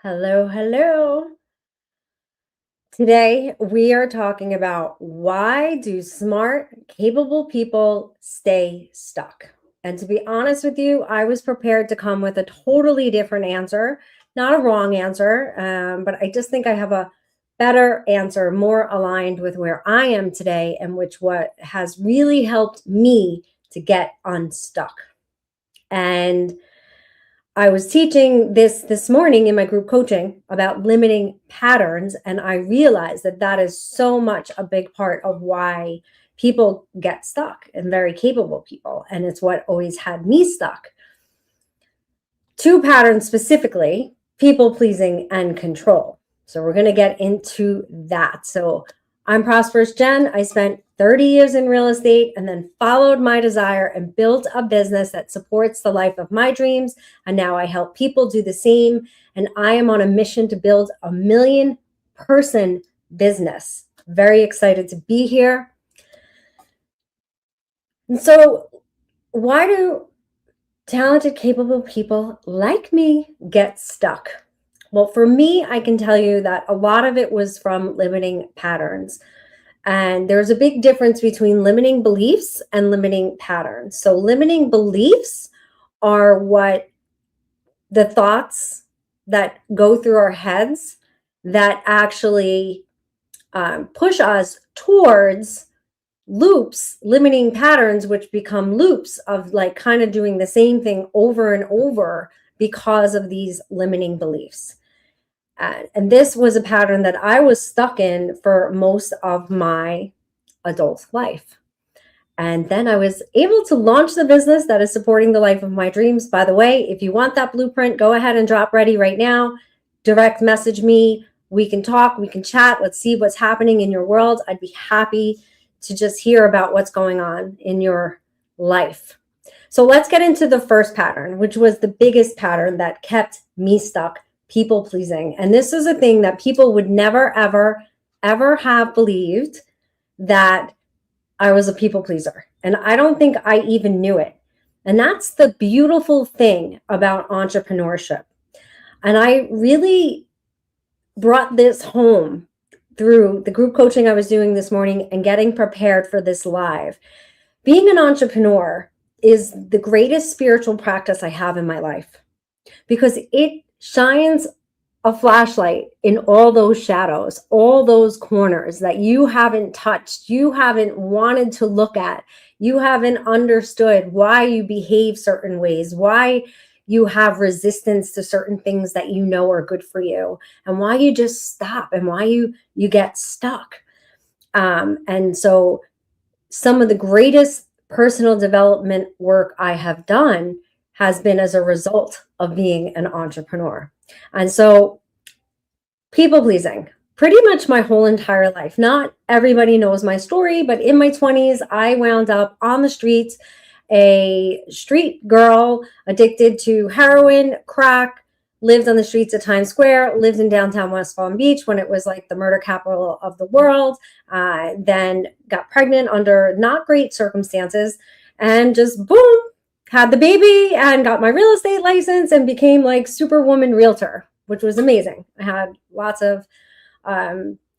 Hello, hello. Today we are talking about why do smart, capable people stay stuck? And to be honest with you, I was prepared to come with a totally different answer, not a wrong answer, but I just think I have a better answer, more aligned with where I am today, and which what has really helped me to get unstuck. And I was teaching this morning in my group coaching about limiting patterns, and I realized that that is so much a big part of why people get stuck, and very capable people, and it's what always had me stuck. Two patterns specifically: people pleasing and control. So we're going to get into that. So I'm Prosperous Jen. I spent 30 years in real estate and then followed my desire and built a business that supports the life of my dreams. And now I help people do the same. And I am on a mission to build a 1,000,000-person business. Very excited to be here. And so, why do talented, capable people like me get stuck? Well, for me, I can tell you that a lot of it was from limiting patterns. And there's a big difference between limiting beliefs and limiting patterns. So, limiting beliefs are what the thoughts that go through our heads that actually push us towards loops, limiting patterns, which become loops of like kind of doing the same thing over and over because of these limiting beliefs. And this was a pattern that I was stuck in for most of my adult life. And then I was able to launch the business that is supporting the life of my dreams. By the way, if you want that blueprint, go ahead and drop ready right now. Direct message me. We can talk, we can chat. Let's see what's happening in your world. I'd be happy to just hear about what's going on in your life. So let's get into the first pattern, which was the biggest pattern that kept me stuck: people pleasing. And this is a thing that people would never, ever, ever have believed, that I was a people pleaser. And I don't think I even knew it. And that's the beautiful thing about entrepreneurship. And I really brought this home through the group coaching I was doing this morning and getting prepared for this live. Being an entrepreneur is the greatest spiritual practice I have in my life, because it shines a flashlight in all those shadows, all those corners that you haven't touched, you haven't wanted to look at, you haven't understood why you behave certain ways, why you have resistance to certain things that you know are good for you, and why you just stop, and why you get stuck. And so some of the greatest personal development work I have done has been as a result of being an entrepreneur. And so, people pleasing, pretty much my whole entire life. Not everybody knows my story, but in my 20s, I wound up on the streets, a street girl addicted to heroin, crack, lived on the streets of Times Square, lived in downtown West Palm Beach when it was like the murder capital of the world, then got pregnant under not great circumstances, and just boom, had the baby and got my real estate license and became like superwoman realtor, which was amazing. I had lots of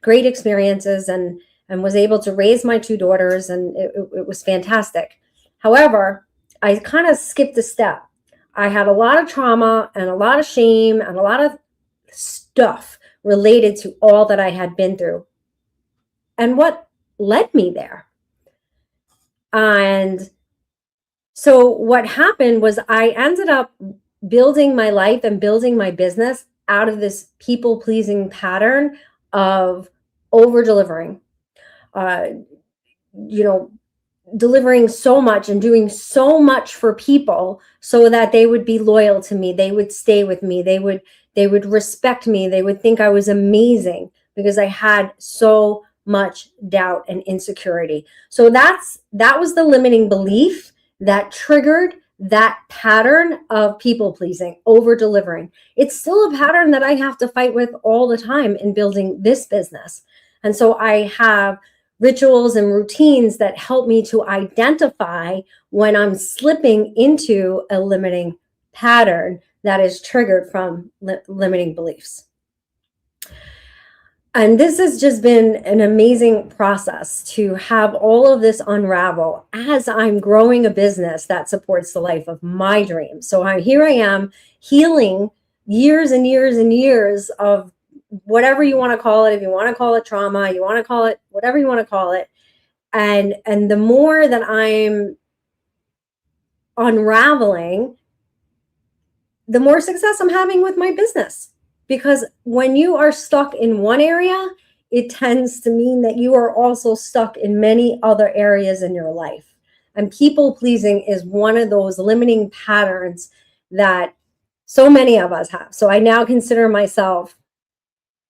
great experiences and was able to raise my two daughters, and it was fantastic. However, I kind of skipped a step. I had a lot of trauma and a lot of shame and a lot of stuff related to all that I had been through and what led me there. And so what happened was I ended up building my life and building my business out of this people-pleasing pattern of over-delivering, delivering so much and doing so much for people so that they would be loyal to me, they would stay with me, they would respect me, they would think I was amazing, because I had so much doubt and insecurity. So that was the limiting belief that triggered that pattern of people pleasing, over delivering. It's still a pattern that I have to fight with all the time in building this business. And so I have rituals and routines that help me to identify when I'm slipping into a limiting pattern that is triggered from limiting beliefs. And this has just been an amazing process to have all of this unravel as I'm growing a business that supports the life of my dreams. So here I am healing years and years and years of whatever you want to call it. If you want to call it trauma, you want to call it whatever you want to call it. And the more that I'm unraveling, the more success I'm having with my business. Because when you are stuck in one area, it tends to mean that you are also stuck in many other areas in your life. And people pleasing is one of those limiting patterns that so many of us have. So I now consider myself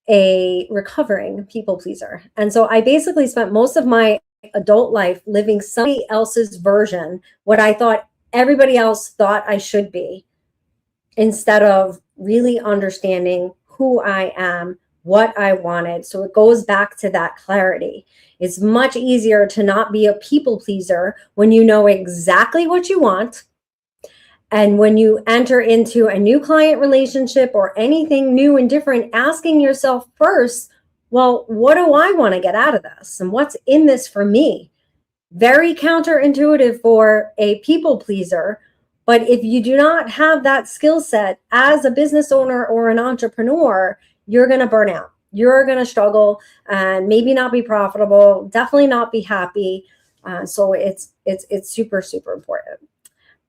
a recovering people pleaser. And so I basically spent most of my adult life living somebody else's version, what I thought everybody else thought I should be, instead of really understanding who I am, what I wanted. So it goes back to that clarity. It's much easier to not be a people pleaser when you know exactly what you want. And when you enter into a new client relationship or anything new and different, asking yourself first, well, what do I want to get out of this? And what's in this for me? Very counterintuitive for a people pleaser. But if you do not have that skill set as a business owner or an entrepreneur, you're going to burn out. You're going to struggle and maybe not be profitable, definitely not be happy. So it's super, super important.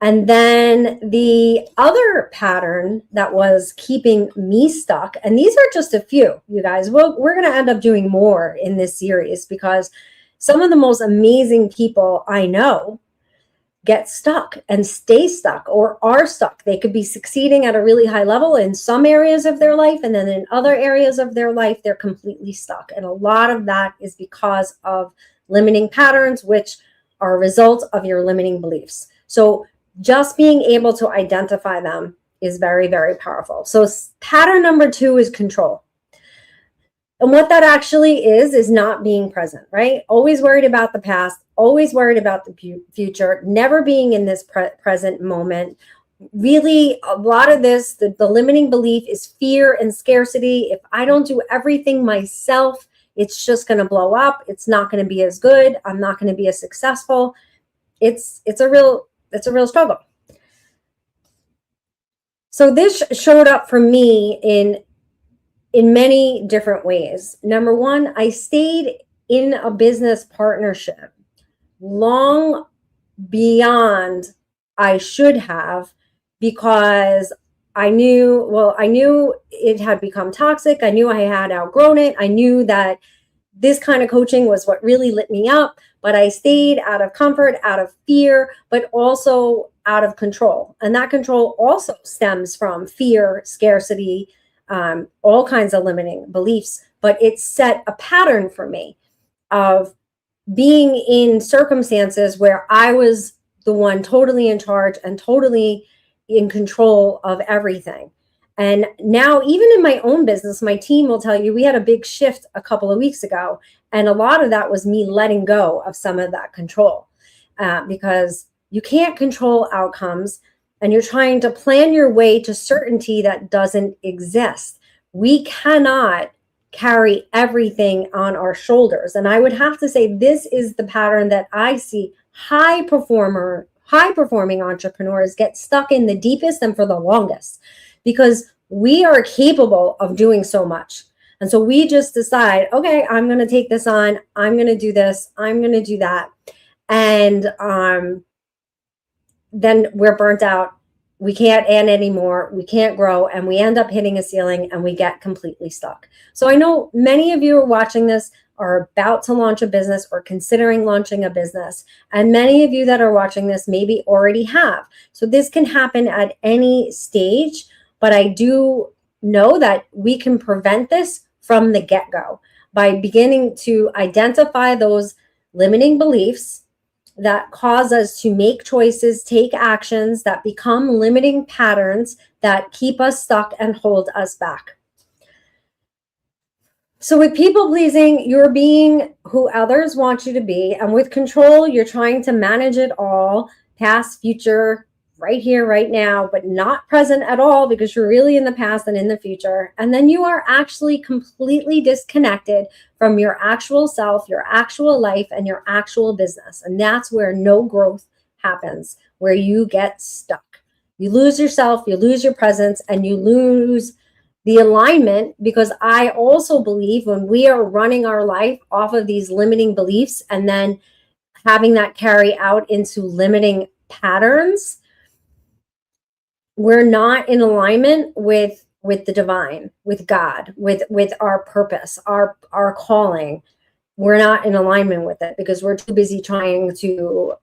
And then the other pattern that was keeping me stuck, and these are just a few, you guys, we're going to end up doing more in this series because some of the most amazing people I know get stuck and stay stuck or are stuck. They could be succeeding at a really high level in some areas of their life, and then in other areas of their life, they're completely stuck. And a lot of that is because of limiting patterns, which are a result of your limiting beliefs. So just being able to identify them is very, very powerful. So pattern number 2 is control. And what that actually is not being present, right? Always worried about the past, always worried about the future, never being in this present moment. Really, a lot of this, the limiting belief is fear and scarcity. If I don't do everything myself, it's just going to blow up. It's not going to be as good. I'm not going to be as successful. It's a real struggle. So this showed up for me in many different ways. Number one, I stayed in a business partnership long beyond I should have, because I knew it had become toxic. I knew I had outgrown it. I knew that this kind of coaching was what really lit me up, but I stayed out of comfort, out of fear, but also out of control. And that control also stems from fear, scarcity, all kinds of limiting beliefs, but it set a pattern for me of being in circumstances where I was the one totally in charge and totally in control of everything. And now, even in my own business, my team will tell you we had a big shift a couple of weeks ago. And a lot of that was me letting go of some of that control, because you can't control outcomes and you're trying to plan your way to certainty that doesn't exist. We cannot carry everything on our shoulders. And I would have to say this is the pattern that I see high performing entrepreneurs get stuck in the deepest and for the longest, because we are capable of doing so much. And so we just decide, okay, I'm going to take this on. I'm going to do this. I'm going to do that. And then we're burnt out. We can't add anymore. We can't grow. And we end up hitting a ceiling and we get completely stuck. So I know many of you are watching this are about to launch a business or considering launching a business. And many of you that are watching this maybe already have. So this can happen at any stage. But I do know that we can prevent this from the get-go by beginning to identify those limiting beliefs that cause us to make choices, take actions that become limiting patterns that keep us stuck and hold us back. So with people pleasing, you're being who others want you to be. And with control, you're trying to manage it all, past, future, right here, right now, but not present at all because you're really in the past and in the future. And then you are actually completely disconnected from your actual self, your actual life, and your actual business. And that's where no growth happens, where you get stuck. You lose yourself, you lose your presence, and you lose the alignment, because I also believe when we are running our life off of these limiting beliefs and then having that carry out into limiting patterns, we're not in alignment with the divine, with God, with our purpose, our calling. We're not in alignment with it because we're too busy trying to,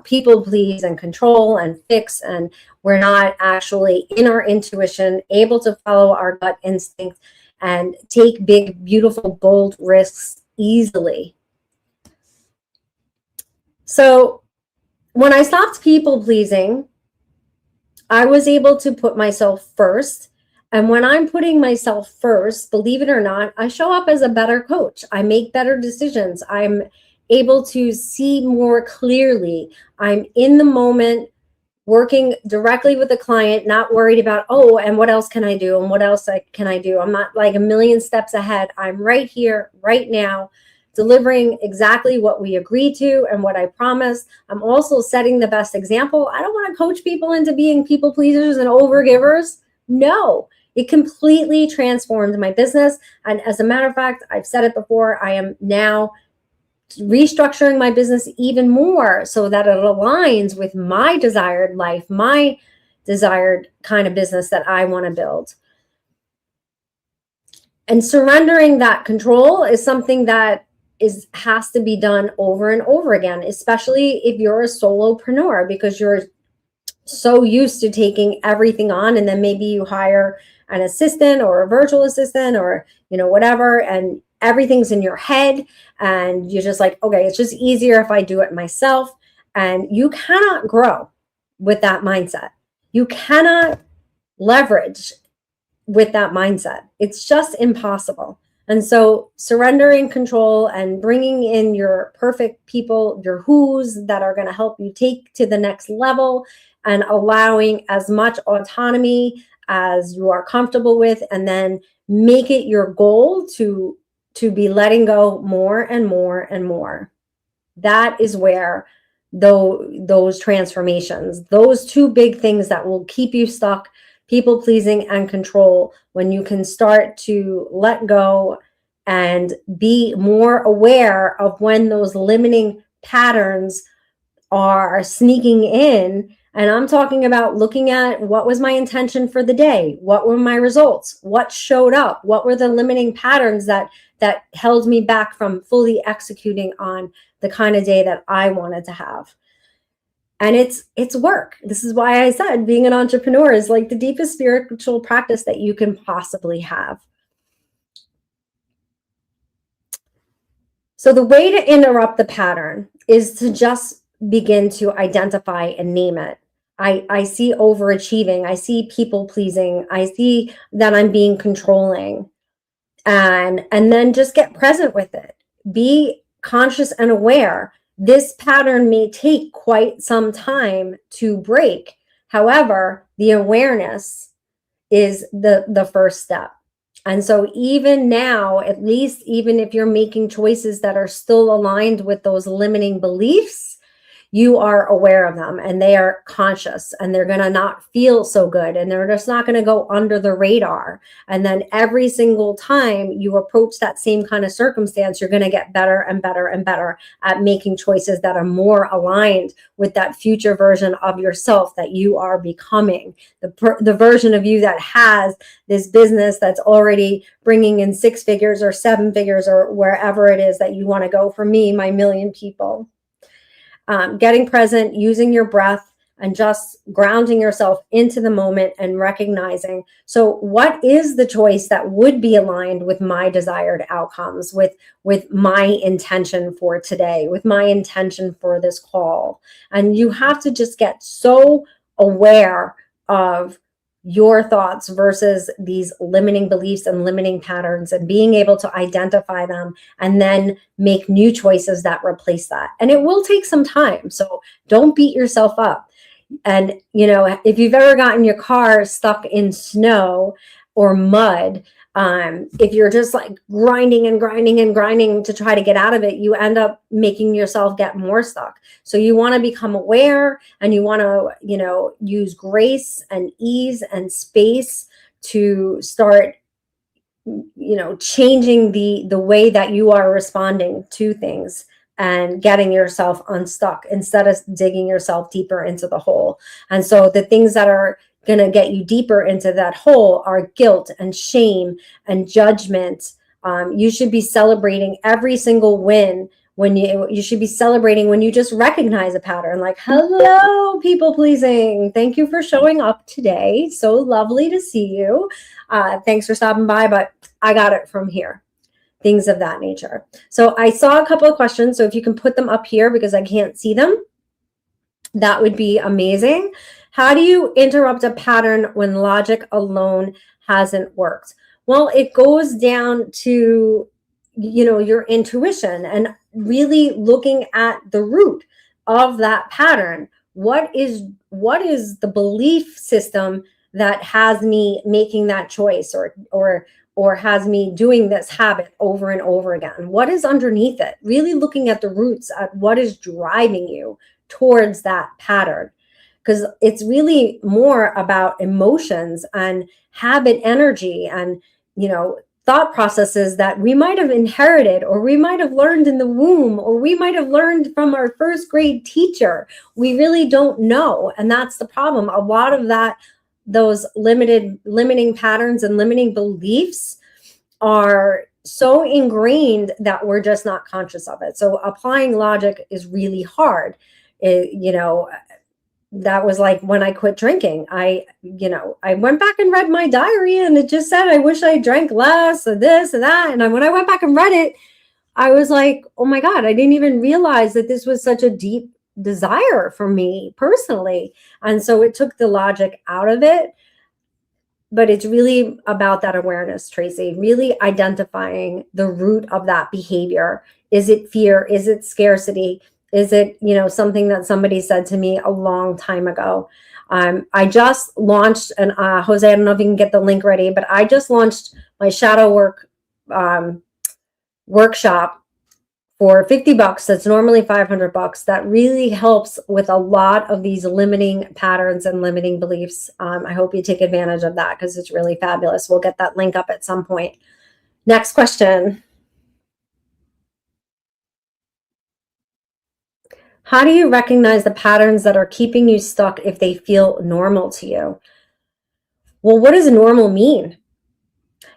people please and control and fix, and we're not actually in our intuition, able to follow our gut instinct and take big, beautiful, bold risks easily. So when I stopped people pleasing, I was able to put myself first. And when I'm putting myself first, believe it or not, I show up as a better coach. I make better decisions. I'm able to see more clearly. I'm in the moment, working directly with the client, not worried about, oh, and what else can I do? And what else can I do? I'm not like a million steps ahead. I'm right here, right now, delivering exactly what we agreed to and what I promised. I'm also setting the best example. I don't want to coach people into being people pleasers and overgivers. No, it completely transformed my business. And as a matter of fact, I've said it before, I am now restructuring my business even more so that it aligns with my desired life, my desired kind of business that I want to build. And surrendering that control is something that has to be done over and over again, especially if you're a solopreneur, because you're so used to taking everything on, and then maybe you hire an assistant or a virtual assistant or whatever, and everything's in your head and you're just like, okay, it's just easier if I do it myself. And you cannot grow with that mindset. You cannot leverage with that mindset. It's just impossible. And so surrendering control and bringing in your perfect people, your who's that are going to help you take to the next level, and allowing as much autonomy as you are comfortable with, and then make it your goal to be letting go more and more and more. That is where those transformations, those two big things that will keep you stuck, people pleasing and control, when you can start to let go and be more aware of when those limiting patterns are sneaking in. And I'm talking about looking at what was my intention for the day, what were my results, what showed up, what were the limiting patterns that held me back from fully executing on the kind of day that I wanted to have. And it's work. This is why I said being an entrepreneur is like the deepest spiritual practice that you can possibly have. So the way to interrupt the pattern is to just begin to identify and name it. I see overachieving. I see people pleasing. I see that I'm being controlling. And then just get present with it. Be conscious and aware. This pattern may take quite some time to break. However, the awareness is the first step. And so even now, at least even if you're making choices that are still aligned with those limiting beliefs, you are aware of them and they are conscious, and they're going to not feel so good, and they're just not going to go under the radar. And then every single time you approach that same kind of circumstance, you're going to get better and better and better at making choices that are more aligned with that future version of yourself that you are becoming, the version of you that has this business that's already bringing in 6 figures or 7 figures or wherever it is that you want to go. For me, my 1 million people. Getting present, using your breath, and just grounding yourself into the moment and recognizing, so what is the choice that would be aligned with my desired outcomes, with my intention for today, with my intention for this call. And you have to just get so aware of your thoughts versus these limiting beliefs and limiting patterns, and being able to identify them and then make new choices that replace that. And it will take some time. So don't beat yourself up. And, if you've ever gotten your car stuck in snow or mud, if you're just like grinding and grinding and grinding to try to get out of it, you end up making yourself get more stuck. So you want to become aware, and you want to, use grace and ease and space to start, changing the way that you are responding to things and getting yourself unstuck instead of digging yourself deeper into the hole. And so the things that are going to get you deeper into that hole are guilt and shame and judgment. You should be celebrating every single win. When you should be celebrating when you just recognize a pattern, like, hello, people pleasing. Thank you for showing up today. So lovely to see you. Thanks for stopping by, but I got it from here. Things of that nature. So I saw a couple of questions. So if you can put them up here because I can't see them, that would be amazing. How do you interrupt a pattern when logic alone hasn't worked? Well, it goes down to, your intuition and really looking at the root of that pattern. What is the belief system that has me making that choice, or has me doing this habit over and over again? What is underneath it? Really looking at the roots, at what is driving you towards that pattern, because it's really more about emotions and habit energy and, thought processes that we might have inherited, or we might have learned in the womb, or we might have learned from our first grade teacher. We really don't know. And that's the problem. A lot of those limiting patterns and limiting beliefs are so ingrained that we're just not conscious of it. So applying logic is really hard. That was like when I quit drinking. I went back and read my diary, and it just said, I wish I drank less of this and that. And when I went back and read it, I was like, oh my God, I didn't even realize that this was such a deep desire for me personally. And so it took the logic out of it. But it's really about that awareness, Tracy, really identifying the root of that behavior. Is it fear? Is it scarcity? Is it, something that somebody said to me a long time ago? I just launched, and Jose, I don't know if you can get the link ready, but I just launched my shadow work workshop for $50. That's normally $500. That really helps with a lot of these limiting patterns and limiting beliefs. I hope you take advantage of that because it's really fabulous. We'll get that link up at some point. Next question. How do you recognize the patterns that are keeping you stuck if they feel normal to you? Well, what does normal mean?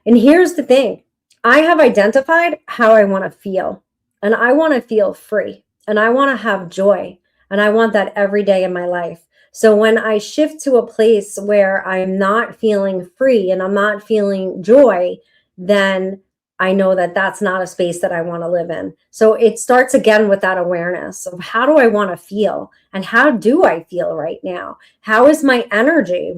And here's the thing. I have identified how I want to feel, and I want to feel free, and I want to have joy, and I want that every day in my life. So when I shift to a place where I'm not feeling free and I'm not feeling joy, then I know that that's not a space that I want to live in. So it starts again with that awareness of how do I want to feel, and how do I feel right now? How is my energy?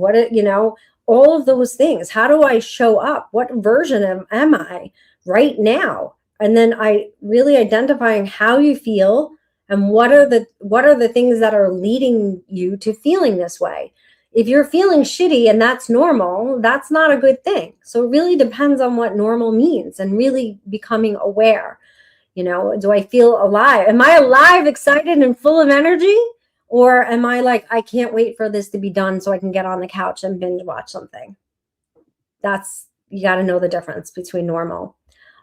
All of those things. How do I show up? What version am I right now? And then I really identifying how you feel and what are the things that are leading you to feeling this way. If you're feeling shitty and that's normal, that's not a good thing. So it really depends on what normal means and really becoming aware. Do I feel alive? Am I alive, excited, and full of energy? Or am I like, I can't wait for this to be done so I can get on the couch and binge watch something? You got to know the difference between normal.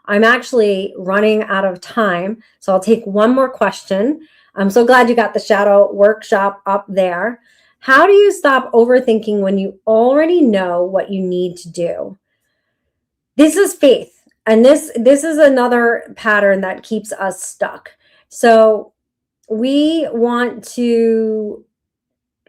I'm actually running out of time, so I'll take one more question. I'm so glad you got the shadow workshop up there. How do you stop overthinking when you already know what you need to do? This is faith, and this is another pattern that keeps us stuck. So we want to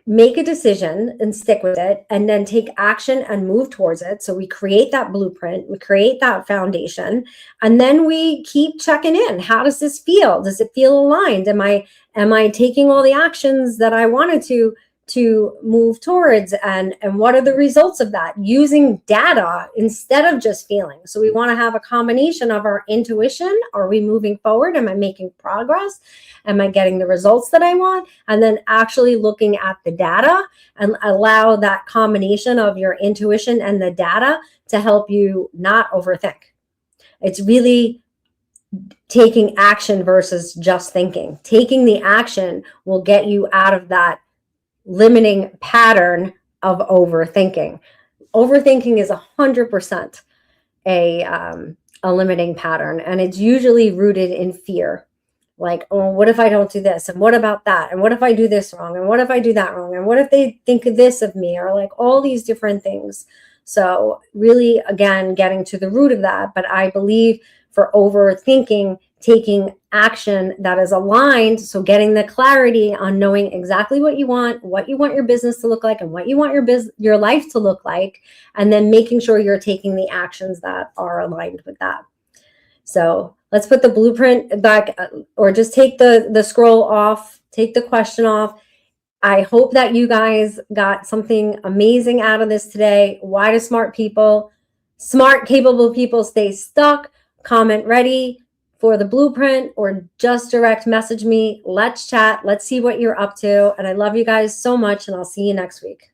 make a decision and stick with it, and then take action and move towards it. So we create that blueprint, we create that foundation, and then we keep checking in. How does this feel? Does it feel aligned? Am I taking all the actions that I wanted to to move towards, and what are the results of that, using data instead of just feeling. So we want to have a combination of our intuition. Are we moving forward? Am I making progress? Am I getting the results that I want? And then actually looking at the data, and allow that combination of your intuition and the data to help you not overthink. It's really taking action versus just thinking. Taking the action will get you out of that limiting pattern of overthinking. Overthinking is 100% a limiting pattern, and it's usually rooted in fear. Like, oh, what if I don't do this? And what about that? And what if I do this wrong? And what if I do that wrong? And what if they think this of me? Or like all these different things. So really, again, getting to the root of that. But I believe for overthinking, taking action that is aligned. So getting the clarity on knowing exactly what you want your business to look like, and what you want your life to look like, and then making sure you're taking the actions that are aligned with that. So let's put the blueprint back, or just take the scroll off, take the question off. I hope that you guys got something amazing out of this today. Why do smart, capable people stay stuck? Comment ready for the blueprint, or just direct message me. Let's chat. Let's see what you're up to. And I love you guys so much, and I'll see you next week.